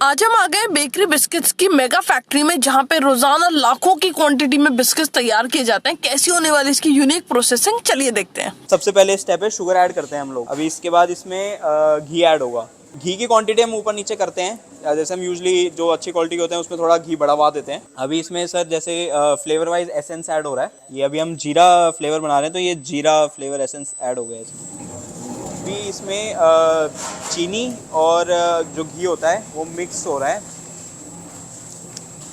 आज हम आ गए बेकरी बिस्किट्स की मेगा फैक्ट्री में, जहाँ पे रोजाना लाखों की क्वांटिटी में बिस्किट्स तैयार किए जाते हैं। कैसी होने वाली इसकी यूनिक प्रोसेसिंग, चलिए देखते हैं। सबसे पहले स्टेप है शुगर ऐड करते हैं हम लोग। अभी इसके बाद इसमें घी ऐड होगा। घी की क्वांटिटी हम ऊपर नीचे करते हैं, जैसे हम यूजुअली जो अच्छी क्वालिटी के होते हैं उसमें थोड़ा घी बढ़ावा देते हैं। अभी इसमें सर जैसे फ्लेवर वाइज एसेंस ऐड हो रहा है। ये अभी हम जीरा फ्लेवर बना रहे हैं, तो ये जीरा फ्लेवर एसेंस ऐड हो गया है इसमें। अभी इसमें चीनी और जो घी होता है वो मिक्स हो रहा है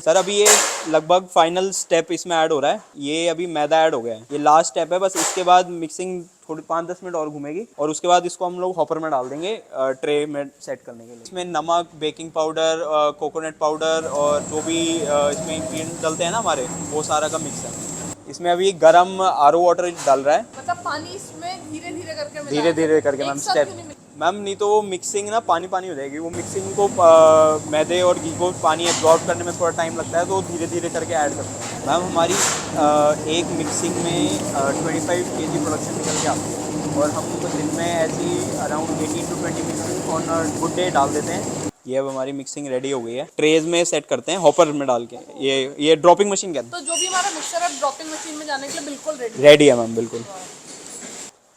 सर। अभी ये लगभग फाइनल स्टेप इसमें ऐड हो रहा है। ये अभी मैदा ऐड हो गया है, ये लास्ट स्टेप है बस। इसके बाद मिक्सिंग थोड़ी 5-10 मिनट और घूमेगी और उसके बाद इसको हम लोग हॉपर में डाल देंगे ट्रे में सेट करने के लिए। इसमें नमक, बेकिंग पाउडर, कोकोनट पाउडर और जो भी इसमें इंग्रेडिएंट डलते हैं ना हमारे, वो सारा का मिक्स है। इसमें अभी गरम आरओ वाटर डाल रहा है, मतलब पानी इसमें धीरे धीरे करके मैम स्टेप। मैम नहीं तो वो मिक्सिंग ना पानी पानी हो जाएगी। वो मिक्सिंग को मैदे और घी को पानी एब्जॉर्ब करने में थोड़ा टाइम लगता है, तो धीरे धीरे करके ऐड करते हैं। मैम हमारी एक मिक्सिंग में 25 kg प्रोडक्शन निकल के आती है और हम दिन में ऐसी around 18 to 20 mixing on good day डाल देते हैं। ये अब हमारी मिक्सिंग रेडी हो गई है, ट्रेज में सेट करते हैं हॉपर में डाल के। ये ड्रॉपिंग मशीन कहते हैं। तो जो भी हमारा मिक्सर है ड्रॉपिंग मशीन में जाने के लिए बिल्कुल रेडी है मैम, बिल्कुल।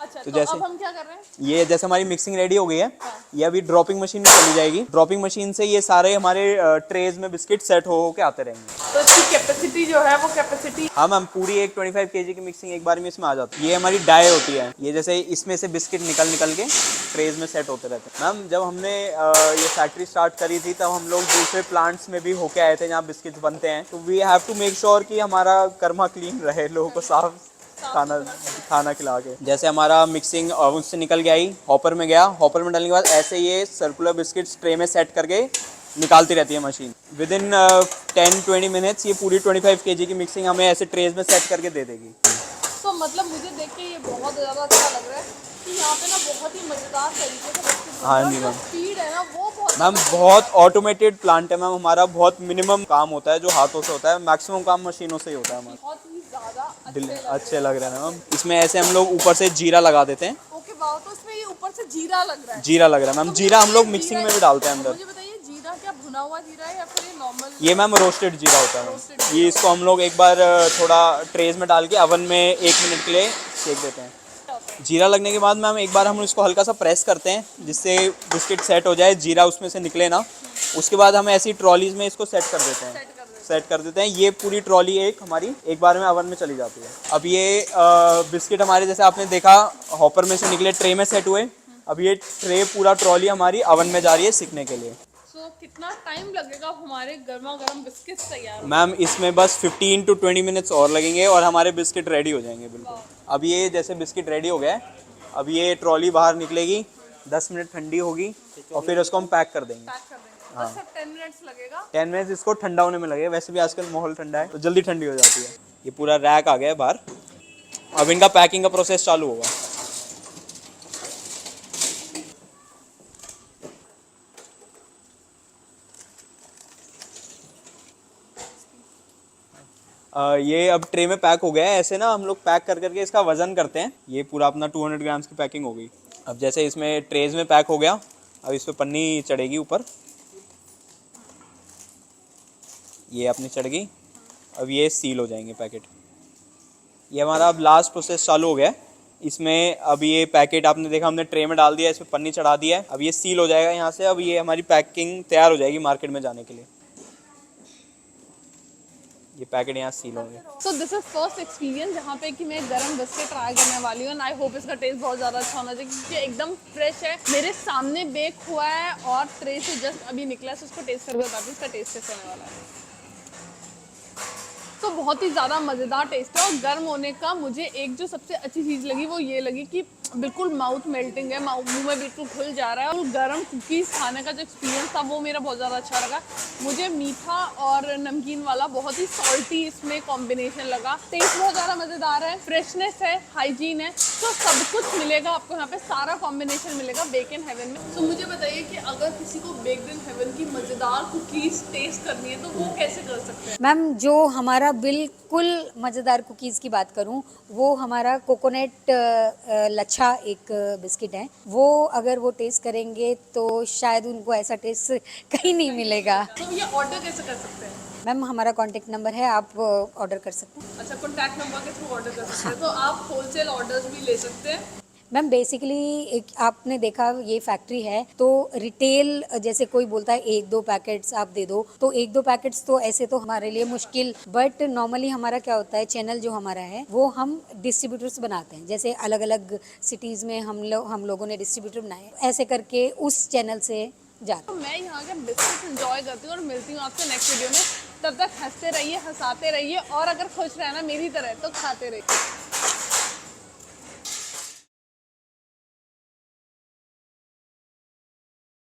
अच्छा, तो जैसे अब हम क्या कर रहे हैं? ये जैसे हमारी मिक्सिंग रेडी हो गई है, ये अभी ड्रॉपिंग मशीन में चली जाएगी। ड्रॉपिंग मशीन से ये सारे हमारे ट्रेज में बिस्किट सेट हो के आते रहेंगे। तो इसकी कैपेसिटी जो है वो कैपेसिटी, हाँ मैम, पूरी एक 25 kg की मिक्सिंग एक बार में इसमें आ जाती है। ये हमारी डाई होती है, ये जैसे इसमें से बिस्किट निकल के ट्रेज में सेट होते रहते हैं। मैम जब हमने ये फैक्ट्री स्टार्ट करी थी तब हम लोग दूसरे प्लांट्स में भी होके आए थे जहाँ बिस्किट बनते हैं। तो we have to make sure कि हमारा कर्मा क्लीन रहे, लोगों को साफ खाना खिला के। जैसे हमारा मिक्सिंग ओवन से निकल गया ही हॉपर में गया, हॉपर में डालने के बाद ऐसे ये सर्कुलर बिस्किट्स ट्रे में सेट करके निकालती रहती है मशीन। विद इन 10-20 मिनट्स ये पूरी 25 kg की मिक्सिंग हमें ऐसे ट्रेज में सेट करके दे देगी। तो मतलब मुझे देख के ये बहुत ज़्यादा अच्छा लग रहा है कि यहाँ पे ना बहुत ही मज़ेदार तरीके से बिस्किट। हाँ जी मैम, स्पीड है ना वो बहुत मैम बहुत ऑटोमेटेड प्लांट है मैम हमारा। बहुत मिनिमम काम होता है जो हाथों से होता है, मैक्सिमम काम मशीनों से ही होता है हमारा। बहुत ही ज़्यादा अच्छे लग रहे हैं मैम। इसमें ऐसे हम लोग ऊपर से जीरा लगा देते हैं। ओके वाओ, तो इसमें ये ऊपर से जीरा लग रहा है। जीरा लग रहा है मैम, जीरा हम लोग मिक्सिंग में भी डालते हैं अंदर। मुझे बताइए, जीरा क्या भुना हुआ जीरा है या फिर ये नॉर्मल? ये मैम रोस्टेड जीरा होता है मैम। ये इसको हम लोग एक बार थोड़ा ट्रेज में डाल के ओवन में 1 मिनट के लिए सेक देते हैं। जीरा लगने के बाद मैम एक बार हम इसको हल्का सा प्रेस करते हैं जिससे बिस्किट सेट हो जाए, जीरा उसमें से निकले ना। उसके बाद हम ऐसी ट्रॉलीज में इसको सेट कर देते हैं। ये पूरी ट्रॉली एक हमारी एक बार में ओवन में चली जाती है। अब ये बिस्किट हमारे जैसे आपने देखा हॉपर में से निकले ट्रे में सेट हुए। अब ये ट्रे पूरा ट्रॉली हमारी ओवन में जा रही है सिकने के लिए। कितना टाइम लगेगा हमारे गर्मा गर्म बिस्किट तैयार? मैम इसमें बस 15 to 20 मिनट्स और लगेंगे और हमारे बिस्किट रेडी हो जाएंगे बिल्कुल। अब ये जैसे बिस्किट रेडी हो गया है, अब ये ट्रॉली बाहर निकलेगी, 10 मिनट ठंडी होगी और फिर उसको हम पैक कर देंगे। हाँ। तो 10 मिनट्स लगेगा? 10 मिनट्स इसको ठंडा होने में लगेगा। वैसे भी आजकल माहौल ठंडा है तो जल्दी ठंडी हो जाती है। ये पूरा रैक आ गया है बाहर, अब इनका पैकिंग का प्रोसेस चालू होगा। ये अब ट्रे में पैक हो गया है। ऐसे ना हम लोग पैक कर करके इसका वजन करते हैं। ये पूरा अपना 200 ग्राम्स की पैकिंग हो गई। अब जैसे इसमें ट्रेज में पैक हो गया, अब इस पर पन्नी चढ़ेगी ऊपर, ये अपनी चढ़ गई। अब ये सील हो जाएंगे पैकेट। ये हमारा अब लास्ट प्रोसेस चालू हो गया है। इसमें अब ये पैकेट आपने देखा हमने ट्रे में डाल दिया, इस पर पन्नी चढ़ा दिया है। अब ये सील हो जाएगा यहाँ से। अब ये हमारी पैकिंग तैयार हो जाएगी मार्केट में जाने के लिए। ये पैकेट यहाँ सील होंगे। So this is first experience जहाँ पे कि मैं गरम बिस्किट ट्राई करने वाली हूँ। एंड आई होप इसका टेस्ट बहुत ज़्यादा अच्छा होना चाहिए क्योंकि एकदम फ्रेश है, मेरे सामने बेक हुआ है और ट्रे से जस्ट अभी निकला है। तो उसको टेस्ट करके बताती हूँ इसका टेस्ट कैसे होने वाला है। तो बहुत ही ज़्यादा मज़ेदार टेस्ट है और गर्म होने का मुझे एक जो सबसे अच्छी चीज़ लगी वो ये लगी कि बिल्कुल माउथ मेल्टिंग है, मुंह में बिल्कुल घुल जा रहा है। और गर्म कुकीज़ खाने का जो एक्सपीरियंस था वो मेरा बहुत ज़्यादा अच्छा लगा। मुझे मीठा और नमकीन वाला बहुत ही सॉल्टी इसमें कॉम्बिनेशन लगा। टेस्ट बहुत ज़्यादा मज़ेदार है, फ्रेशनेस है, हाइजीन है, तो सब कुछ मिलेगा आपको यहाँ पे, सारा कॉम्बिनेशन मिलेगा बेक इन हेवन में। तो मुझे बताइए कि अगर किसी को बेक इन हेवन की मज़ेदार कुकीज़ टेस्ट करनी है तो वो कैसे कर सकते हैं? मैम जो हमारा बिल्कुल मज़ेदार कुकीज़ की बात करूं वो हमारा कोकोनट लच्छा अच्छा एक बिस्किट है, वो अगर वो टेस्ट करेंगे तो शायद उनको ऐसा टेस्ट कहीं नहीं मिलेगा। तो ये ऑर्डर कैसे कर सकते हैं? मैम हमारा कॉन्टेक्ट नंबर है, आप ऑर्डर कर सकते हैं। अच्छा, कॉन्टैक्ट नंबर के थ्रू ऑर्डर कर सकते हैं। तो आप होलसेल ऑर्डर्स भी ले सकते हैं। मैम बेसिकली एक आपने देखा ये फैक्ट्री है तो रिटेल जैसे कोई बोलता है एक दो पैकेट्स आप दे दो, तो एक दो पैकेट्स तो ऐसे तो हमारे लिए मुश्किल, बट नॉर्मली हमारा क्या होता है, चैनल जो हमारा है वो हम डिस्ट्रीब्यूटर्स बनाते हैं, जैसे अलग अलग सिटीज़ में हम लोगों ने डिस्ट्रीब्यूटर बनाए, ऐसे करके उस चैनल से जाते तो मैं यहाँ के बिस्किट्स एंजॉय करती हूँ और मिलती हूँ आपसे नेक्स्ट वीडियो में। तब तक हंसते रहिए, हंसाते रहिए और अगर खुश रहना मेरी तरह तो खाते रहिए।